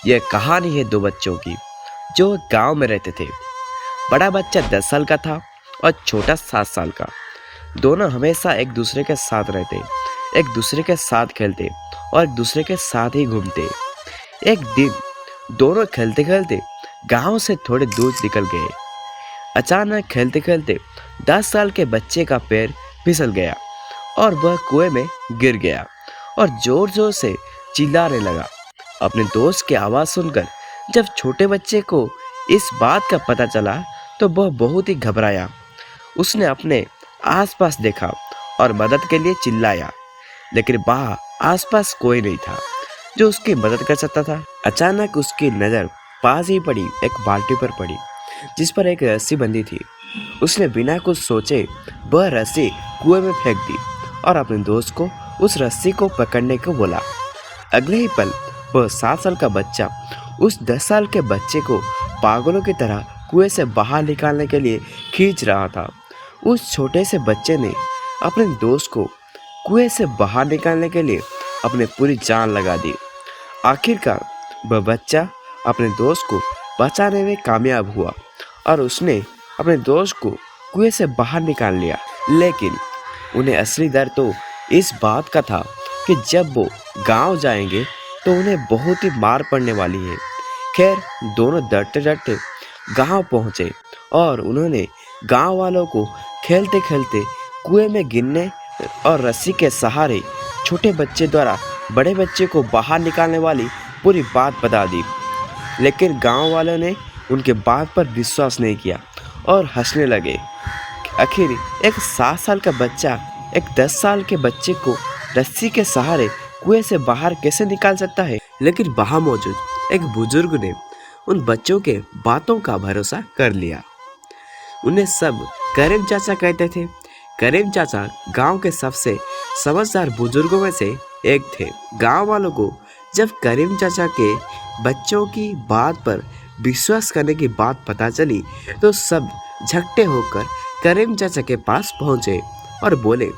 यह कहानी है दो बच्चों की जो गांव में रहते थे। बड़ा बच्चा 10 साल का था और छोटा 7 साल का। दोनों हमेशा एक दूसरे के साथ रहते, एक दूसरे के साथ खेलते और एक दूसरे के साथ ही घूमते। एक दिन दोनों खेलते खेलते गांव से थोड़े दूर निकल गए। अचानक खेलते खेलते 10 साल के बच्चे का पैर फिसल गया और वह कुएं में गिर गया और जोर जोर से चिल्लाने लगा। अपने दोस्त की आवाज़ सुनकर जब छोटे बच्चे को इस बात का पता चला तो वह बहुत ही घबराया। उसने अपने आसपास देखा और मदद के लिए चिल्लाया, लेकिन वहाँ आसपास कोई नहीं था जो उसकी मदद कर सकता था। अचानक उसकी नज़र पास ही पड़ी एक बाल्टी पर पड़ी जिस पर एक रस्सी बंधी थी। उसने बिना कुछ सोचे वह रस्सी कुएं में फेंक दी और अपने दोस्त को उस रस्सी को पकड़ने को बोला। अगले ही पल वह 7 साल का बच्चा उस 10 साल के बच्चे को पागलों की तरह कुएं से बाहर निकालने के लिए खींच रहा था। उस छोटे से बच्चे ने अपने दोस्त को कुएं से बाहर निकालने के लिए अपनी पूरी जान लगा दी। आखिरकार वह बच्चा अपने दोस्त को बचाने में कामयाब हुआ और उसने अपने दोस्त को कुएं से बाहर निकाल लिया। लेकिन उन्हें असली डर तो इस बात का था कि जब वो गांव जाएंगे तो उन्हें बहुत ही मार पड़ने वाली है। खैर, दोनों डरते डरते गांव पहुंचे और उन्होंने गांव वालों को खेलते खेलते कुएं में गिरने और रस्सी के सहारे छोटे बच्चे द्वारा बड़े बच्चे को बाहर निकालने वाली पूरी बात बता दी। लेकिन गांव वालों ने उनके बात पर विश्वास नहीं किया और हंसने लगे। आखिर एक 7 साल का बच्चा एक 10 साल के बच्चे को रस्सी के सहारे कुएं से बाहर कैसे निकाल सकता है। लेकिन वहाँ मौजूद एक बुजुर्ग ने उन बच्चों के बातों का भरोसा कर लिया। उन्हें सब करीम चाचा कहते थे। करीम चाचा गांव के सबसे समझदार बुजुर्गों में से एक थे। गांव वालों को जब करीम चाचा के बच्चों की बात पर विश्वास करने की बात पता चली तो सब झकटे होकर करीम चाचा के पास पहुंचे और बोले,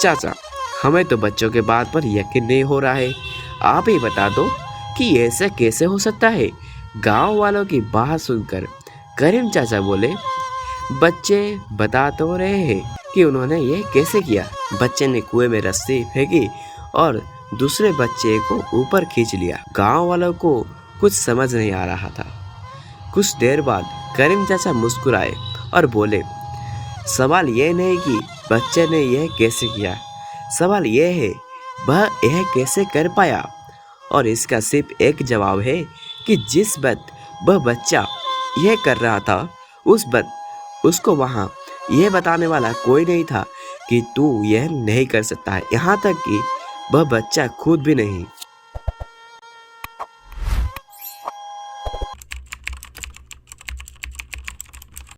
चाचा, हमें तो बच्चों के बात पर यकीन नहीं हो रहा है। आप ही बता दो कि ऐसा कैसे हो सकता है। गांव वालों की बात सुनकर करीम चाचा बोले, बच्चे बता तो रहे हैं कि उन्होंने ये कैसे किया। बच्चे ने कुएं में रस्सी फेंकी और दूसरे बच्चे को ऊपर खींच लिया। गांव वालों को कुछ समझ नहीं आ रहा था। कुछ देर बाद करीम चाचा मुस्कुराए और बोले, सवाल यह नहीं कि बच्चे ने यह कैसे किया, सवाल यह है वह यह कैसे कर पाया। और इसका सिर्फ एक जवाब है कि जिस वक्त वह बच्चा यह कर रहा था उस वक्त उसको वहाँ यह बताने वाला कोई नहीं था कि तू यह नहीं कर सकता है। यहाँ तक कि वह बच्चा खुद भी नहीं।